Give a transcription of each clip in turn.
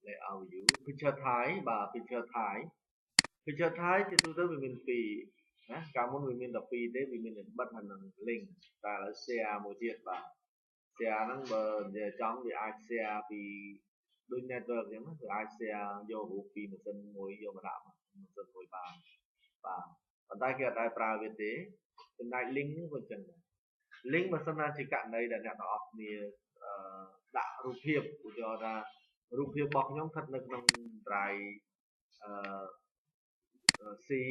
layout view picture thái và picture thái thì tôi tới vì mình phì cảm ơn vì mình tập phì thế vì mình bắt hành link ta là share một chuyện và share nó bờ về trong thì ai share vì đôi network nhé thì ai share vô hữu phì một sân mối vô mà đạo một sân mối bàn và còn tay kia tay private cái này link nó còn chẳng link mà sân chỉ cạn đây là nó thì đã rụp hiệp của cho ra rụp hiệp bọc nhóm thật lực nằm trái xí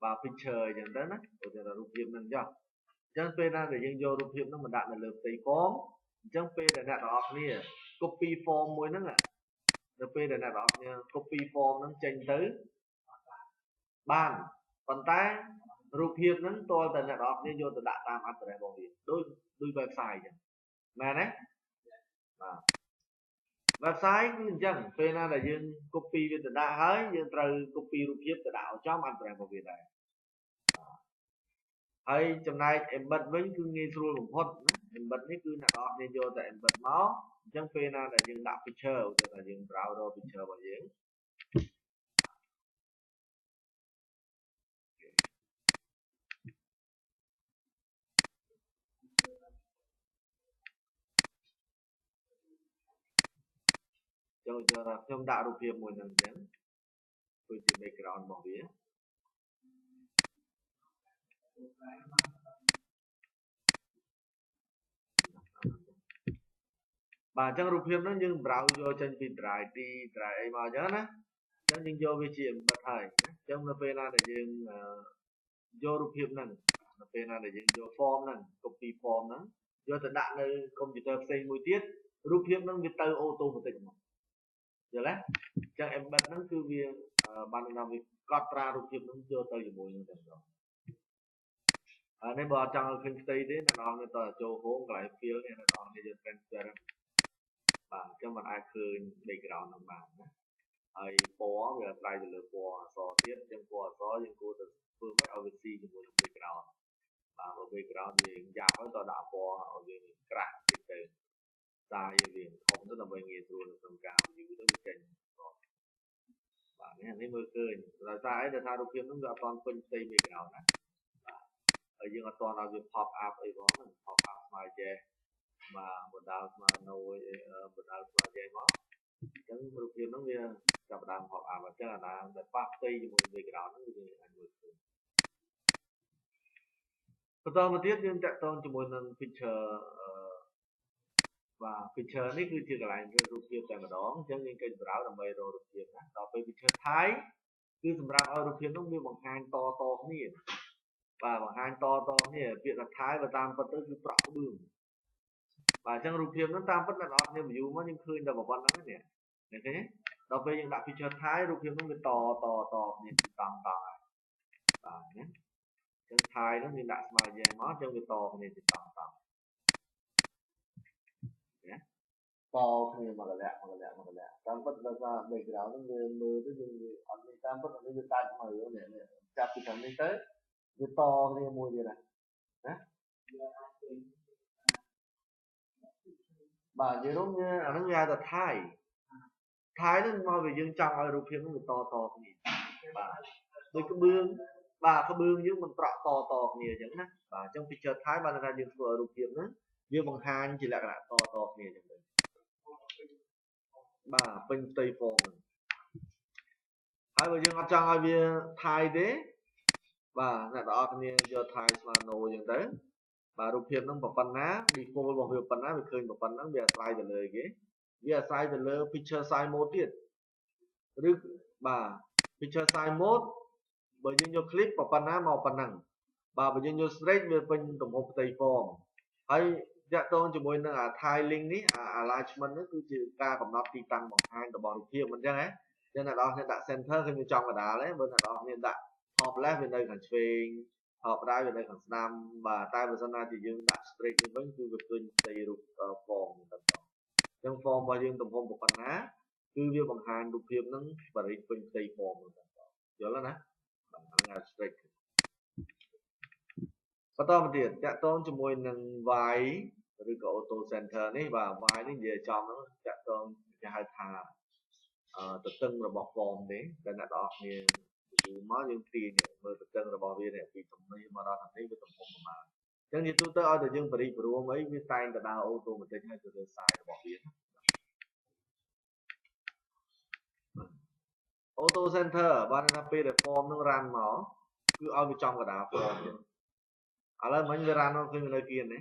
và picture chẳng tới á của cho ra rụp hiệp nằm cho chẳng phê ra để dân vô rụp hiệp nó mà đạt là lượt tây form chẳng phê để đạt đó nè copy form môi nó ạ được phê để đạt đó nha copy form nó tranh tới ban còn tay rụp hiệp nó tôi từ đạt đó vô từ đạt tam ăn từ đây bảo hiểm đôi website chứ mà đấy website cứ chẳng phê na là dương copy về từ đã hơi dương từ copy rụp hiệp từ đạo cho ăn từ vào việc này hay trong này em bật với cứ nghe rồi một phút em bật cái cứ là đó nên vô tại em bật nó chẳng phê na là dương đạo picture rồi là dương browser picture vào dương cho trong đạo rụp hiệp một lần chẳng tôi chỉ background bảo vía và trong rụp hiệp nó nhưng browser trên pin drive vào nhớ á chẳng nhưng vô vị trí bật thời trong là phê na là dương vô rụp hiệp nâng phê na là dương vô form nâng copy form nâng vô thật đạn nơi computer xây mùi tiết rụp hiệp nâng việc tơ ô tô một tỉnh rồi đấy chẳng em bật nâng cứ việc ban làm việc cọt ra rụp hiệp nâng vô tơอยู่mùi nâng rồi nên bỏ trong kinh tế đấy là nó người ta cho hố lại phía này là nó để cho transparent và cho mình ai khơi background nó mà ai bó về tay từ bó so tiết trong bó so những cô từ phương mất oversee những người background và ở background thì giảm với tòa đạo bó ở về crack thì từ sai về không tức là về nghề rồi tầm cao như đó bị chỉnh và cái này mới khơi là sai để thay đầu tiên nó gặp toàn phân xây background này ở dương toàn là việc pop up ấy đó mình pop up smile che mà một đạo mà nồi một đạo mà che nó chẳng đầu tiên nó về gặp đàm pop up và chắc là đàm để pop xây một background nó như anh vừaបន្តមកទៀតយើងតាក់ទងជាមួយនឹង picture បាទ picture នេះគឺជាកន្លែងរូបភាពតែម្ដងអញ្ចឹងយើងគេប្រើដើម្បីរករូបភាពណាដល់ពេល picture ថៃគឺសម្រាប់ឲ្យរូបភាពនោះវាបង្ហាញតគ្នាបាទបង្ហាញតគ្នាពាក្យថាថៃបើតាមពិតទៅគឺប្រក់ក្បឿងបាទអញ្ចឹងរូបភាពនោះតាមពិតអ្នកនរគ្នា view មកយើងឃើញតែប៉ុណ្្នឹងទេនេះឃើញទេដល់ពេលយើងដាក់ picture ថៃរូបភាពនោះវាតគ្នាពីតង់ហើយបាទណាចឹងថៃនោះយើងដាក់ស្មើយ៉ាងមកចឹងវាតគ្នាពីតង់ណាតគ្នាមកកលៈតាមពិតដល់ថា background នោះវាមើលទៅយើងអត់មានតាមពិតនេះវាដាច់មកនេះចាប់ពីខាងនេះទៅវាតគ្នាមួយទៀតណាបាទនិយាយរួមអាហ្នឹងវាហៅថាថៃហ្នឹងមកវាយើងចង់ឲ្យរូបភាពនោះវាតគ្នាបាទដូចក្បឿងបាទក្បឿងយើងមិនប្រក់តគ្នាអញ្ចឹងណាបាទអញ្ចឹង picture ថៃបានថាយើងធ្វើឲ្យរូបភាពហ្នឹងវាបង្ហាញជាលក្ខណៈតគ្នាអញ្ចឹងទៅបាទពេញផ្ទៃហ្វមហ្នឹងហើយបើយើងអត់ចង់ឲ្យវាថៃទេបាទអ្នកទាំងអស់គ្នាយកថៃស្មើណូអញ្ចឹងទៅបាទរូបភាពហ្នឹងប៉ុណ្ណា default របស់វាប៉ុណ្ណាវាឃើញប៉ុណ្ណឹងវាអាស្រ័យទៅលើគេវាអាស្រ័យទៅលើ picture size mode ទៀតឬបាទ picture size mode បើយើងយក clip ប៉ុណ្ណាមកប៉ុណ្ណឹងបាទបើយើងយក straight វាពេញទំហំផ្ទៃហ្វមហើយតាក់ទងជាមួយនឹងអា Thai link នេះអា alignment នេះគឺជាការកំណត់ទីតាំងបង្ហាញរបស់រូបភាពមិនអញ្ចឹងហ៎ចឹងអ្នកនរគ្នាដាក់ center គឺវាចំកណ្ដាលទេបើអ្នកនរគ្នាដាក់ top left វានៅខាងឆ្វេង top right វានៅខាងស្ដាំបាទតែបើសិនណាជាយើងដាក់ straight នេះវិញគឺវាឃើញផ្ទៃរូប form ហ្នឹងទៅអញ្ចឹង form របស់យើងទំហំប៉ុណ្ណាគឺវាបង្ហាញរូបភាពហ្នឹងបរិយាពេញផ្ទៃ form ហ្នឹងទៅយល់ទេណាបាទហ្នឹងហៅ straight បន្តមកទៀតតាក់ទងជាមួយនឹង y ឬក៏ auto center នេះបាទ y នេះនិយាយចំហ្នឹងតាក់ទងគេហៅថា tự tưng rồi bỏ form đấy để là đó thì chú máu những tiền mơ tự tưng rồi bỏ về để vì tụi mình mà đó thằng ấy với tụi mình mà chẳng như tôi tới ở từ dương beri beri mấy cái tay người ta ô tô mình tính hay từ sai rồi bỏ về auto center bạn là p để form nó ran nó cứ ở bên trong cái đá form à là mấy người ran nó cứ người kia này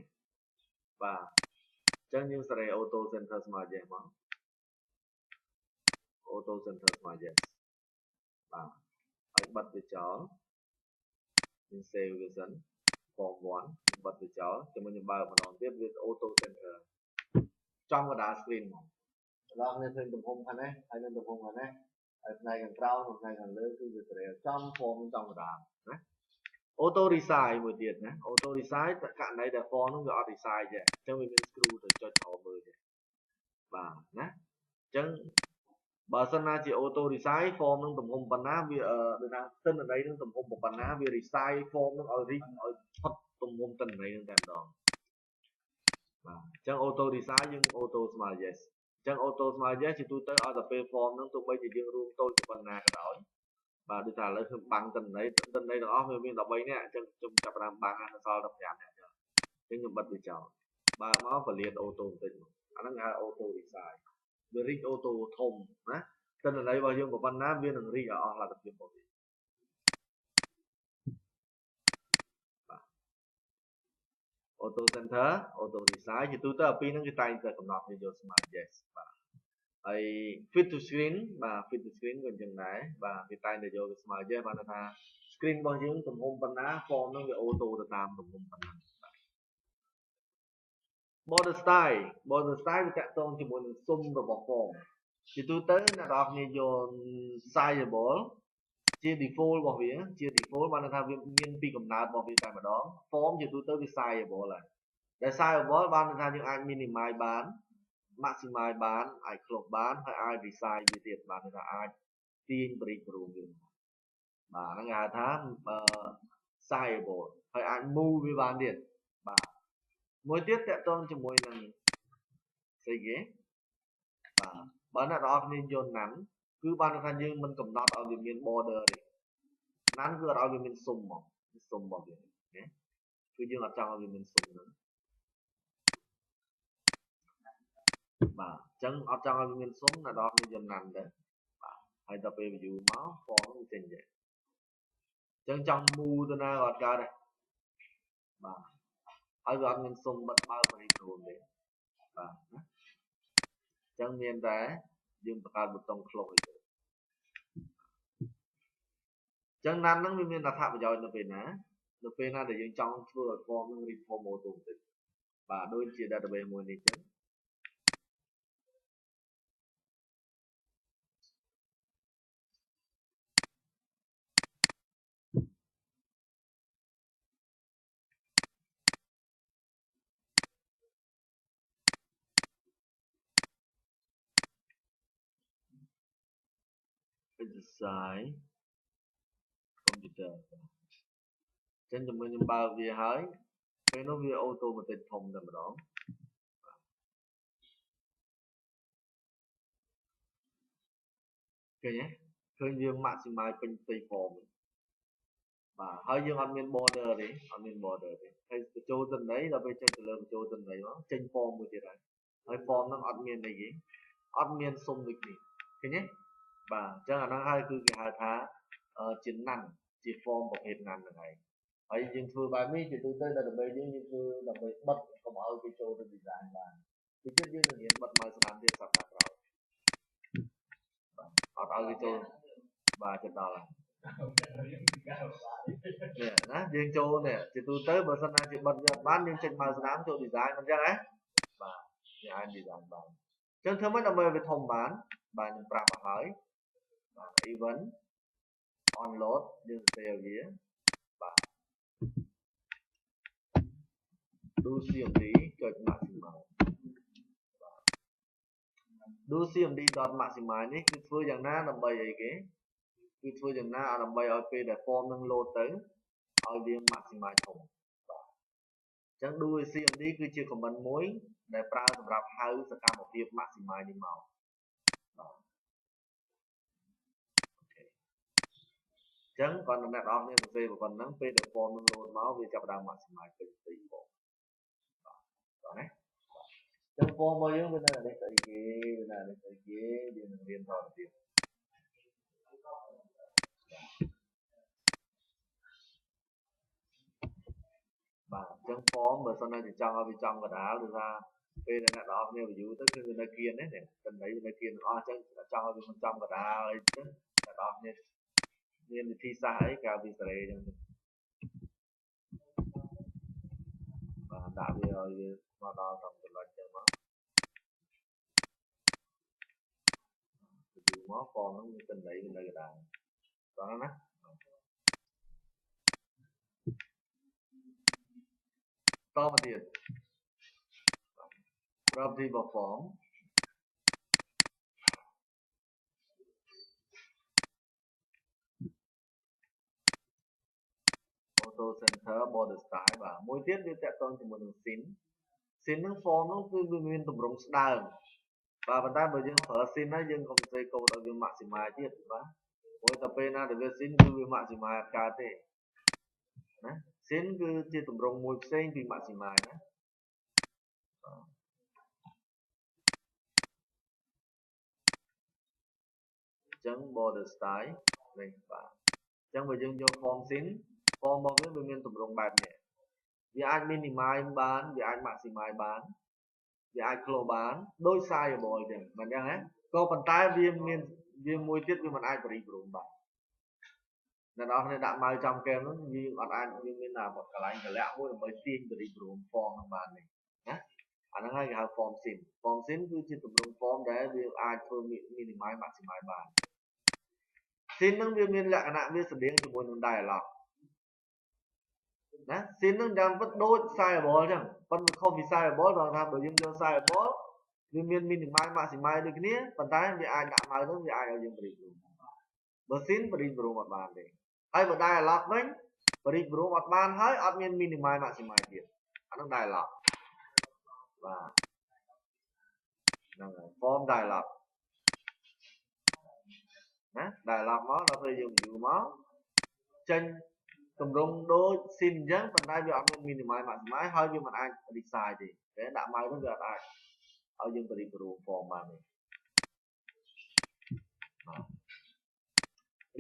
và chẳng những sẽ auto center mà vậy mà auto center mà vậy và anh bật về chó mình save version form 1 bật về chó cho mình bao mà nó tiếp với auto center trong cái đá screen mà lo nên thêm tụm hông anh ấy anh nên tụm hông anh ấy này càng cao một này càng lớn cứ việc này trong form trong cái đá đấy auto resize một tiền nhé auto resize tất cả này là form nó gọi resize vậy cho mình screw được cho cháu mới vậy và nhé chân bà sân na chỉ auto resize form nó tụm hông bản ná vì được đang tên ở đây nó tụm hông một bản ná vì resize form nó ở ring ở thoát tụm hông tên này nó tèm đó chân auto resize nhưng auto smart yes chân auto smart yes thì tôi tới ở tập form nó tụi bây giờ dương luôn tôi của bản ná cái đó và đi thả lên bằng tình đây đó mình đọc bay nè chân trong chập làm bằng nó sau đọc giảm nè chân nhưng bật đi chào và nó phải liền ô tô tình anh nó nghe ô tô đi xài về rig ô tô thông á tên là đây bao nhiêu của văn nam viên là rig ở là tập trung một auto center auto design thì tôi tới ở pin nó cái tay giờ cầm nọt thì vô smart yes và ấy fit to screen và fit to screen còn chừng này và cái tay này vô smart yes và nó tha screen bao nhiêu tầm hôm văn á form nó về ô tô được làm tầm hôm văn border style វាតាក់ទងជាមួយនឹងស៊ុំរបស់ form ជាទូទៅអ្នកនរគ្នាយក sizable ជា default របស់វាជា default បានថាវាមានពីកំណើតរបស់វាតែម្ដង form ជាទូទៅវា sizable ហើយដែល sizable បានថាយើងអាច minimize បាន maximize បានអាច close បានហើយអាច design វាទៀតបានថាអាចទាញ break រួមវាបាទហ្នឹងគេហៅថា sizable ហើយអាច move វាបានទៀតបាទមួយទៀតតាក់ទងជាមួយនឹងស្អីគេបាទបើអ្នកនរគ្នាយល់ណាន់គឺបានថាយើងមិនកំណត់ឲ្យវាមាន border ទេណាន់គឺអត់ឲ្យវាមានស៊ុំមកស៊ុំរបស់វាណាគឺយើងអត់ចង់ឲ្យវាមានស៊ុំហ្នឹងបាទអញ្ចឹងអត់ចង់ឲ្យវាមានស៊ុំអ្នកនរគ្នាយល់ណាន់ដែរបាទហើយដល់ពេល view មក form ហ្នឹងចេញដែរអញ្ចឹងចង់ move ទៅណាក៏អត់កើតដែរបាទហើយវាអត់មានស៊ុំបិទបើបរិគ្រូទេបាទណាអញ្ចឹងមានតែយើងបង្កើតប៊ូតុង close ឲ្យទៅចឹងណាន់ហ្នឹងវាមានអត្ថប្រយោជន៍នៅពេលណាដែលយើងចង់ធ្វើឲ្យ form នឹង reform auto បន្តិចបាទដូចជា database មួយនេះចឹង design computer ចឹងជំនួយខ្ញុំបើកវាហើយពេលនោះវា automatic ធំតែម្ដងឃើញទេឃើញវា maximize ពេញផ្ទៃ form បាទហើយយើងអត់មាន border ទេអត់មាន border ទេហើយបញ្ចូលទិន្នន័យដល់ពេលចុចទៅលើបញ្ចូលទិន្នន័យមកចេញ form មួយទៀតហើយ form ហ្នឹងអត់មានអីទេអត់មានស៊ុំដូចនេះឃើញទេបាទអញ្ចឹងអាហ្នឹងហើយគឺគេហៅថាជាណាន់ជា form ប្រភេទណាន់ហ្នឹងហើយហើយយើងធ្វើបែបនេះជាទូទៅ database យើងធ្វើដើម្បីបិទកុំឲ្យគេចូលទៅ design បានទីទៀតយើងនឹងរៀនបិទមកស្នាមទៀតសប្តាហ៍ក្រោយបាទអត់ឲ្យគេចូលបាទចិត្តដល់ហើយនេះណាយើងចូលនេះជាទូទៅបើសិនណាជាបិទវាអត់បានយើងចេញមកស្នាមចូល design មិនអញ្ចឹងហ៎បាទយើងអាច design បានអញ្ចឹងធ្វើម៉េចដើម្បីឲ្យវាធំបានបាទខ្ញុំប្រាប់ឲ្យហើយបាទ event onload យើង save វាបាទ do cmd ចុច maximize បាទ do cmd.maximize នេះគឺធ្វើយ៉ាងណាដើម្បីអីគេគឺធ្វើយ៉ាងណាដើម្បីឲ្យពេលដែល form នឹង load ទៅឲ្យវា maximize ធំបាទអញ្ចឹង do cmd គឺជា comment មួយដែលប្រើសម្រាប់ហៅសកម្មភាព maximize នេះមកបាទ ចឹងគាត់អ្នកនរគ្នាសរសេរប៉ុណ្ណឹងពេលដែល form នឹង load មកវាចាប់ផ្ដើម maximize ពេញទី form បាទណាចឹង form របស់យើងវានៅនេះស្អីគេវានៅនេះស្អីគេយើងនឹងរៀនតទៅទៀតបាទអញ្ចឹង form បើសិនណាចង់ឲ្យវាចំកដាលឬថាពេលដែលអ្នកនរគ្នា view ទៅគឺវានៅគៀននេះតំណែងវានៅគៀនទាំងអស់អញ្ចឹងចង់ឲ្យវាមិនចំកដាលអីទៅអ្នកនរគ្នាមានវិធីសាស្ត្រអីក្រៅពីសេរីអញ្ចឹងបាទដាក់វាឲ្យវាមកដល់តាមចំណុចអញ្ចឹងមកយូរមក form ហ្នឹងមានតំណែងវានៅកដាលបាទណាតមកទៀត property របស់ form auto center border style បាទមួយទៀតវាតកតងជាមួយនឹង sin ហ្នឹង form ហ្នឹងគឺវាមានទម្រង់ស្ដើងបាទប៉ុន្តែបើយើងប្រើ sin ហើយយើងកុំសេកូដឲ្យវា maximize ទៀតបាទព្រោះតែពេលណាដែលវា sin គឺវា maximize អត់កើតទេណា sin គឺជាទម្រង់មួយផ្សេងពី maximize ណាអញ្ចឹង border style នេះបាទអញ្ចឹងបើយើងយក form sin form របស់វាមានទម្រង់បែបនេះវាអាច minimize បានវាអាច maximize បានវាអាច close បានដោយ sizeable អញ្ចឹងមិនអញ្ចឹងណាក៏ប៉ុន្តែវាមានវាមួយទៀតវាមិនអាចបរិព្រមបានអ្នកនរគ្នាដាក់ម៉ៅចំកែមហ្នឹងវាអត់អាចវាមានកន្លែងកលាក់មួយដើម្បីទាញបរិព្រម form ហ្នឹងបានទេណាអាហ្នឹងហើយគេហៅ form sin form sin គឺជាទម្រង់ form ដែលវាអាចធ្វើ minimize maximize បាន sin ហ្នឹងវាមានលក្ខណៈវាស្តៀងជាមួយនឹង dialog ណា sin ហ្នឹងយ៉ាងពិតដូច sizeable អញ្ចឹងប៉ុន្តែខុសពី sizeable ដល់ថាបើយើងយក sizeable វាមាន minimize maximize ដូចគ្នាប៉ុន្តែវាអាចដាក់ម៉ៅហ្នឹងវាអាចឲ្យយើងបរិព្រមបើ sin បរិព្រមអត់បានទេហើយបើ dialog វិញបរិព្រមអត់បានហើយអត់មាន minimize maximize ទៀតអាហ្នឹង dialog បាទហ្នឹងហើយ form dialog ណា dialog មកដល់ពេលយើង view មកចេញទម្រង់ដូច sin អញ្ចឹងប៉ុន្តែវាអត់មាន minimize maximize ហើយវាមិនអាច resize ទេតែដាក់ម៉ៅហ្នឹងវាអត់អាចឲ្យយើងបរិព្រម form បានទេ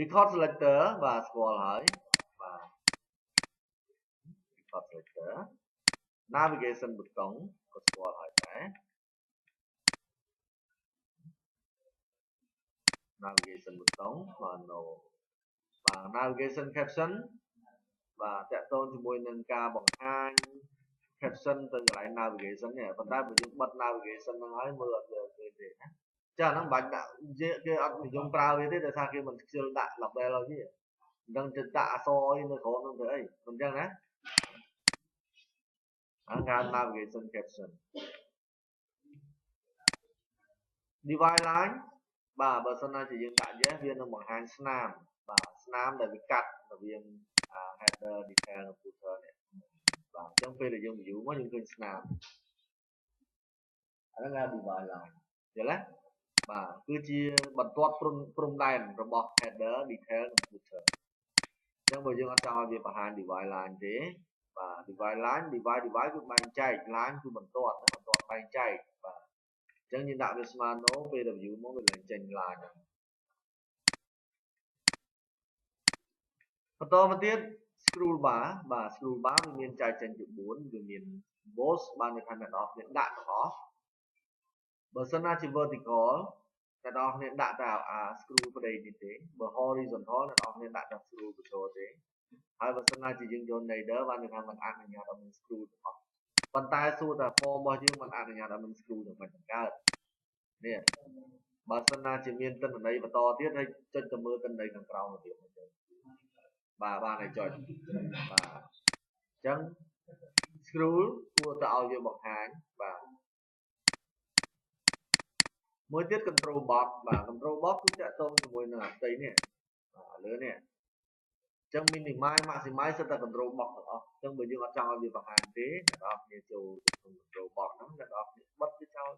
record selector បាទស្គាល់ហើយបាទ record selector navigation ប៊ូតុងក៏ស្គាល់ហើយដែរ navigation ប៊ូតុងបាទ no បាទ navigation caption បាទតកតងជាមួយនឹងការបង្ហាញ caption ទៅកន្លែង navigation នេះប៉ុន្តែបើយើងបិទ navigation ហ្នឹងហើយមើលអត់ឃើញទេណាចាហ្នឹងបាច់ដាក់គេអត់និយមប្រើវាទេដោយសារគេមិនខ្ជិលដាក់ label ឲ្យវាមិនដឹងទៅដាក់អក្សរអីនៅក្រោមហ្នឹងធ្វើអីមិនអញ្ចឹងណាអាការ navigation caption divide line បាទបើសិនណាជាយើងដាក់ yes វានឹងបង្ហាញស្នាមបាទស្នាមដែលវាកាត់រវាង header detail និង footer នេះបាទអញ្ចឹងពេលដែលយើង view មកយើងឃើញស្នាមអាហ្នឹងគេ divide line យល់ទេបាទគឺជាបន្ទាត់ព្រំដែនរបស់ header detail និង footer អញ្ចឹងបើយើងអត់ចង់ឲ្យវាបង្ហាញ divide line ទេបាទ divide line divide គឺបែងចែក line គឺបន្ទាត់បែងចែកបាទអញ្ចឹងយើងដាក់វាស្មើ no ពេលដែល view មកវាឡើងចេញ line ហ្នឹងបន្តមកទៀត scroll bar បាទ scroll bar វាមានចែកចេញជា4វាមាន both បានន័យថាអ្នកនរគ្នាដាក់ទាំងអស់បើសិនណាជា vertical អ្នកនរគ្នាដាក់តែអា screw ផ្ដេកនេះទេបើ horizontal អ្នកនរគ្នាដាក់តែ screw បញ្ចូលទេហើយបើសិនណាជាយើងយក nader បានន័យថាมันអនុញ្ញាតឲ្យមាន screw ទាំងអស់ប៉ុន្តែសួរថា form របស់យើងมันអនុញ្ញាតឲ្យមាន screw ទាំងមិនកើតនេះបើសិនណាជាមានទិន្នន័យបន្តទៀតហើយចុចទៅមើលទិន្នន័យខាងក្រោមទៅទៀតបាទបានឲ្យចុចបាទអញ្ចឹង scroll គួរតែឲ្យវាបង្ហាញបាទមួយទៀត control box បាទ control box គឺតាក់ទងជាមួយនឹងអាផ្ទៃនេះបាទលើនេះអញ្ចឹង minimize maximize សិតតែ control box ទាំងអស់អញ្ចឹងបើយើងអត់ចង់ឲ្យវាបង្ហាញទេអ្នកនរគ្នាចូលក្នុង control box ហ្នឹងអ្នកនរគ្នាបិទវាចោល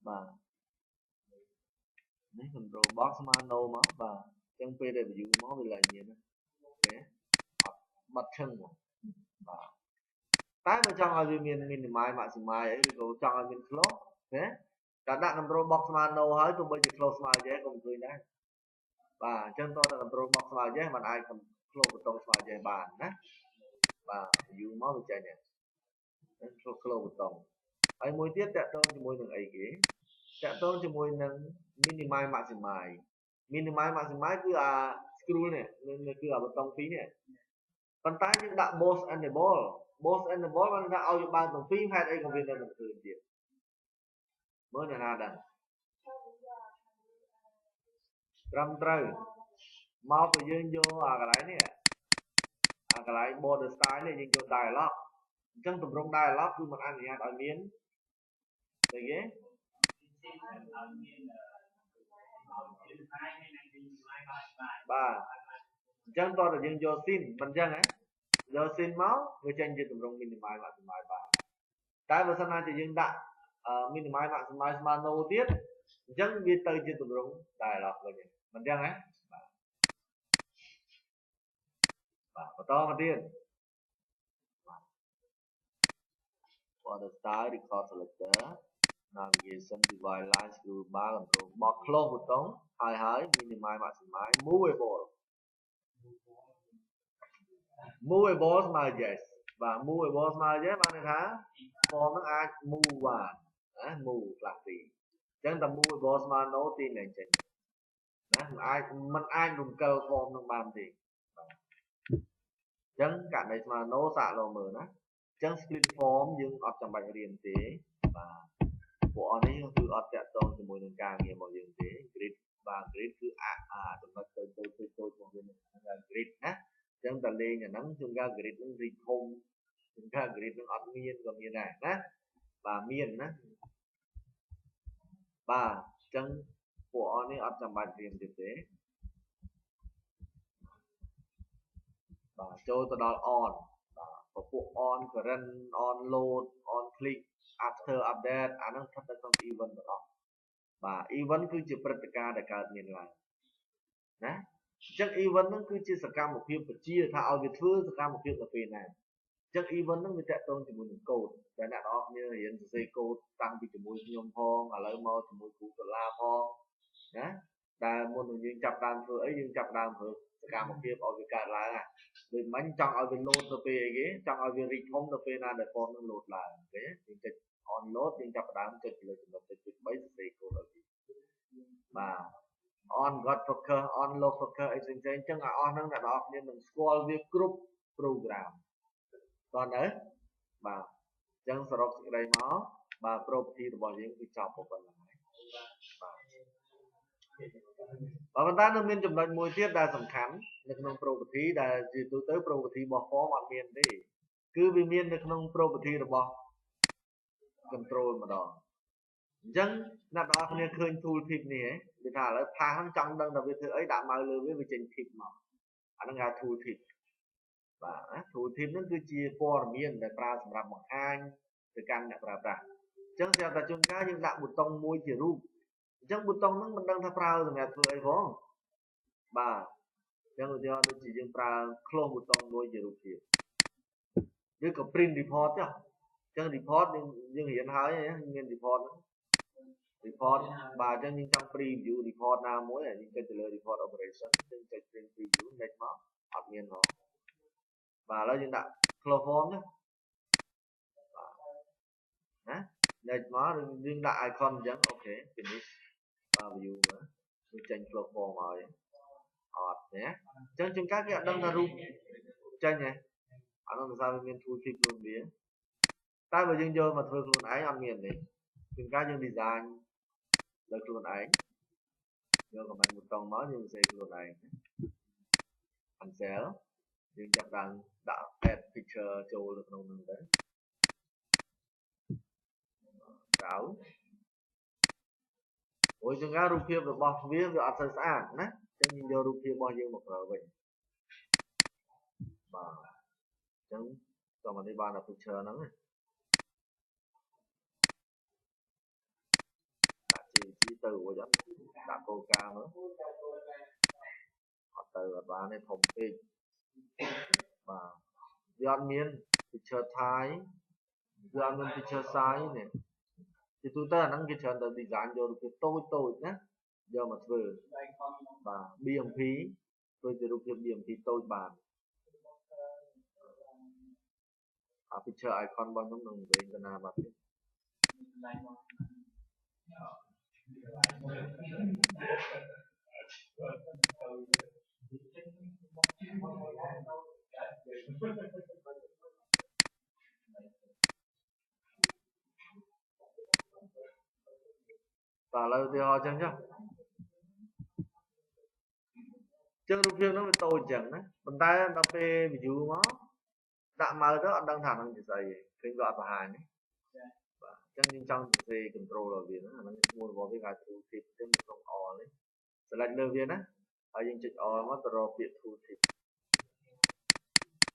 បាទនេះ control box ស្មើ no មកបាទ ចឹងពេលដែល view មកវាឡើងមានណាគេអត់បាត់ឈឹងមកបាទតែបើចង់ឲ្យវាមាន minimize maximize អីឬក៏ចង់ឲ្យមាន close ណាតែដាក់ control box ស្មើ no ហើយទោះបីជា close ស្មើ yes ក៏មិនឃើញដែរបាទអញ្ចឹងតើ control box ស្មើ yes มันអាច close ប៊ូតុងស្មើ yes បានណាបាទ view មកវាចេញហ្នឹង close ប៊ូតុងហើយមួយទៀតតាក់ទងជាមួយនឹងអីគេតាក់ទងជាមួយនឹង minimize maximize minimize maximize គឺអា scroll នេះគឺអាប៊ូតុងពីរនេះប៉ុន្តែយើងដាក់ both enable both enable បានថាឲ្យយើងបើកទាំងពីរហេតុអីក៏វានៅមិនឃើញទៀតមើលអ្នកណាដឹងត្រឹមត្រូវមកបើយើងយកអាកន្លែងនេះអាកន្លែង border style នេះយើងយក dialog អញ្ចឹងទម្រង់ dialog គឺមិនអនុញ្ញាតឲ្យមានស្អីគេបាទអញ្ចឹងតោះតែយើងយក sin មិនអញ្ចឹងហ៎យក sin មកវាចេញជាទម្រង់ minimize maximize បានតែបើសិនណាជាយើងដាក់ minimize maximize ស្មើ no ទៀតអញ្ចឹងវាទៅជាទម្រង់ dialog វិញមិនអញ្ចឹងហ៎បាទបន្តមកទៀត border style record selector navigation divide line scroll bar control box close ប៊ូតុងហើយ minimize maximize movable ស្មើ yes បាទ movable ស្មើ yes បានន័យថា form ហ្នឹងអាច move បានណា move ខ្លះទីអញ្ចឹងតែ movable ស្មើ no ទីលែងចេញណាមិនអាចរំកិល form ហ្នឹងបានទេបាទអញ្ចឹងករណីស្មើ no សាកលោមើលណាអញ្ចឹង split form យើងអត់ចាំបាច់រៀនទេបាទពួកអស់នេះគឺអត់តាក់ទងជាមួយនឹងការងាររបស់យើងទេ grid បាទ grid គឺចំណុចតូចរបស់វាហ្នឹង grid ណាអញ្ចឹងតែលេងអាហ្នឹងជួនកាល grid ហ្នឹងរីកធំជួនកាល grid ហ្នឹងអត់មានក៏មានដែរណាបាទមានណាបាទអញ្ចឹងពួកអស់នេះអត់ចាំបាច់រៀនទៀតទេបាទចូលទៅដល់ on បាទពួក on current on load on click after update អាហ្នឹងស្ថិតនៅក្នុង event ទាំងអស់បាទ event គឺជាព្រឹត្តិការណ៍ដែលកើតមានឡើងណាអញ្ចឹង event ហ្នឹងគឺជាសកម្មភាពបញ្ជាថាឲ្យវាធ្វើសកម្មភាពនៅពេលណាអញ្ចឹង event ហ្នឹងវាតាក់ទងជាមួយនឹង code ដែលអ្នកនរគ្នារៀនសរសេរ code តាំងពីជាមួយខ្ញុំផងឥឡូវមកជាមួយគ្រូសាលាផងណាតែមុននឹងយើងចាប់ដើមធ្វើអីយើងចាប់ដើមធ្វើសកម្មភាពឲ្យវាកើតឡើងដូចមិញចង់ឲ្យវា load ទៅពេលអីគេចង់ឲ្យវារីកធំទៅពេលណាដែល form នឹង load ឡើងអូខេយើងចុច on load យើងចាប់ដើមចុចលើចំណុចចុច3សរសេរ code ឲ្យវាបាទ on got focus on load focus អីផ្សេងៗអញ្ចឹងឲ្យអស់ហ្នឹងអ្នកនរគ្នានឹងស្គាល់វាគ្រប់ program តោះនៅបាទអញ្ចឹងសរុបសេចក្តីមកបាទ property របស់យើងគឺចប់ប៉ុណ្ណឹងហើយបាទប៉ុន្តែនៅមានចំណុចមួយទៀតដែលសំខាន់នៅក្នុង property ដែលជាទូទៅ property របស់ form អត់មានទេគឺវាមាននៅក្នុង property របស់ control ម្ដងអញ្ចឹងអ្នកនរគ្នាឃើញ tool tip នេះហ៎វាថាឥឡូវផាសហ្នឹងចង់ដឹងថាវាធ្វើអីដាក់ម៉ៅលើវាចេញ tip មកអាហ្នឹងហៅ tool tip បាទណា tool tip ហ្នឹងគឺជាព័ត៌មានដែលប្រើសម្រាប់បង្ហាញទៅកាន់អ្នកប្រើប្រាស់អញ្ចឹងស្រាប់តែជួនកាលយើងដាក់ប៊ូតុងមួយជារូបអញ្ចឹងប៊ូតុងហ្នឹងមិនដឹងថាប្រើសម្រាប់ធ្វើអីផងបាទអញ្ចឹងឧទាហរណ៍ដូចជាយើងប្រើ close ប៊ូតុងមួយជារូបភាពឬក៏ print report ចុះអញ្ចឹង report យើងរៀនហើយមាន report ហ្នឹង report បាទអញ្ចឹងយើងចង់ preview report ណាមួយយើងចុចទៅលើ report operation យើងចុច print preview next មកអត់មានផងបាទឥឡូវយើងដាក់ close form ណាណា next មកយើងដាក់ icon អញ្ចឹងអូខេ finish បាទ view មើលយើងចេញ close form ហើយអត់ណាអញ្ចឹងជួនកាលគេអត់ដឹងថារូបចេញហ៎អានោះដោយសារវាមាន tool tip ខ្លួនវាតែបើយើងយកមកធ្វើខ្លួនឯងអត់មានទេជួនកាលយើង design ដោយខ្លួនឯងយក command ប៊ូតុងមកយើងសរសេរខ្លួនឯង cancel យើងចាប់ដាក់ add picture ចូលនៅក្នុងនោះទៅbrowse ព្រោះជួនកាលរូបភាពរបស់វាអត់សូវស្អាតណាអញ្ចឹងយើងយករូបភាពរបស់យើងមកប្រើវិញបាទអញ្ចឹងតាមនេះបានតែ picture ហ្នឹងដាក់ JPG ទៅរួចអត់ដាក់គោលការណ៍មើល họ từ bán này thông tin và dọn miên picture thái dọn miên picture size này thì tôi ta năng cái chân từ design cho được tôi nhé giờ mà vừa và BMP tôi sẽ được BMP tôi bàn picture icon bao nhiêu đồng về internet mà và lời thì họ chẳng chứ chân rụp phim nó phải tôi chẳng đấy mình ta đọc về ví dụ nó đã mà đó anh đang thẳng anh chỉ dạy kênh gọi vào hàng ấy chân nhưng trong thì control ở viên nó mua vào cái gạch thu thịt trên một công o đấy select nơi viên á ở những chữ o nó draw biệt thu thịt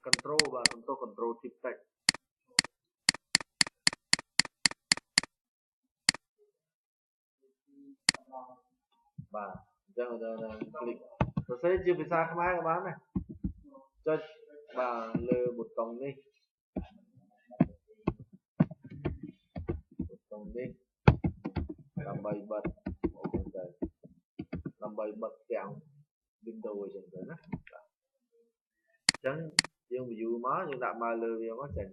control và control thịt text và chân là click rồi sẽ chia bisa không ai các bạn này cho và lơ một tổng đi tổng đi làm bài bật làm bài bật kẹo Windows chẳng hạn đó chẳng nhưng ví dụ má chúng ta mà lơ về má chẳng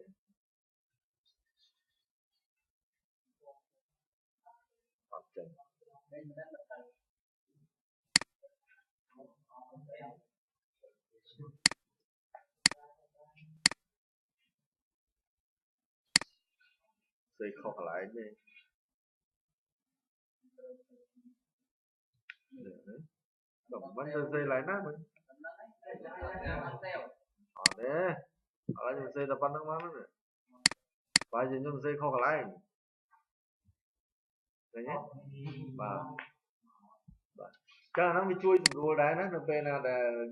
option xây khó lại đi tổng vẫn xây lại nát mình đấy ở đây mình xây tập văn nước má nữa phải gì nhưng xây khó lại đấy nhé và cho nó bị chui đùa đấy nó bên là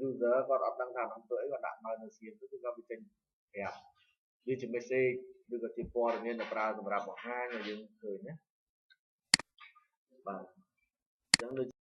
user còn đăng thẳng năm tuổi còn đặng mà nó xiên tức là bị chênh hẹp như chúng mình xây được cái chip for nên là praសម្រាប់បង្ហាញឲ្យយើងឃើញណាបាទអញ្ចឹង